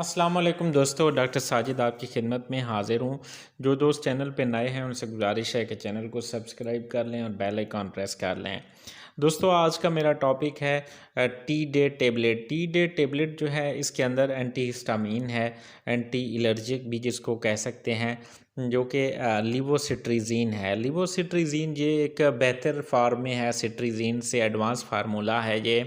अस्सलाम वालेकुम दोस्तों, डॉक्टर साजिद आपकी खिदमत में हाज़िर हूँ। जो दोस्त चैनल पे नए हैं उनसे गुजारिश है कि चैनल को सब्सक्राइब कर लें और बेल आइकॉन प्रेस कर लें। दोस्तों, आज का मेरा टॉपिक है T day tablet. T day tablet जो है इसके अंदर एंटी हिस्टामीन है, एंटी एलर्जिक भी जिसको कह सकते हैं, जो कि लिवोसिट्रीज़िन है। लिवोसिट्रीज़िन ये एक बेहतर फार्म में है, सिट्रीज़िन से एडवांस फार्मूला है ये।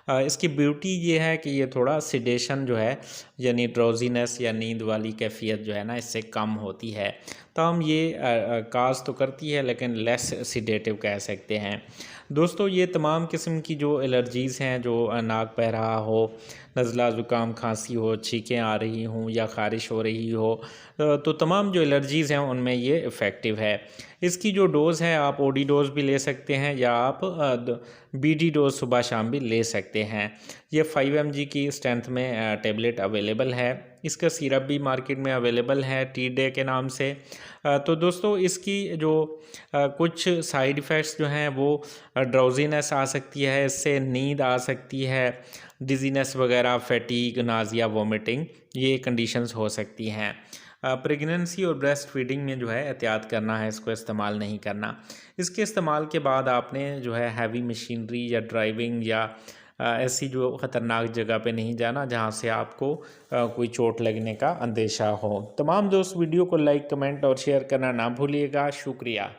इसकी ब्यूटी ये है कि ये थोड़ा सिडेशन जो है, यानी ड्रोजीनेस या नींद वाली कैफियत जो है ना, इससे कम होती है। तमाम ये काज तो करती है लेकिन लेस सिडेटिव कह सकते हैं। दोस्तों, ये तमाम किस्म की जो एलर्जीज़ हैं, जो नाक बह रहा हो, नज़ला ज़ुकाम खांसी हो, छींकें आ रही हों या ख़ारिश हो रही हो, तो तमाम जो एलर्जीज़ हैं उनमें ये इफ़ेक्टिव है। इसकी जो डोज़ है, आप ओडी डोज़ भी ले सकते हैं या आप बीडी डोज़ सुबह शाम भी ले सकते हैं। ये 5 mg की स्ट्रेंथ में टेबलेट अवेलेबल है। इसका सिरप भी मार्केट में अवेलेबल है टी डे के नाम से। तो दोस्तों, इसकी जो कुछ साइड इफ़ेक्ट्स जो हैं वो ड्राउज़ीनेस आ सकती है, इससे नींद आ सकती है, डिज़ीनेस वगैरह, फैटीग, नाज़िया, वोमिटिंग, ये कंडीशंस हो सकती हैं। प्रेगनेंसी और ब्रेस्ट फीडिंग में जो है एहतियात करना है, इसको इस्तेमाल नहीं करना। इसके इस्तेमाल के बाद आपने जो है हैवी मशीनरी या ड्राइविंग या ऐसी जो ख़तरनाक जगह पे नहीं जाना जहाँ से आपको कोई चोट लगने का अंदेशा हो। तमाम दोस्त वीडियो को लाइक, कमेंट और शेयर करना ना भूलिएगा। शुक्रिया।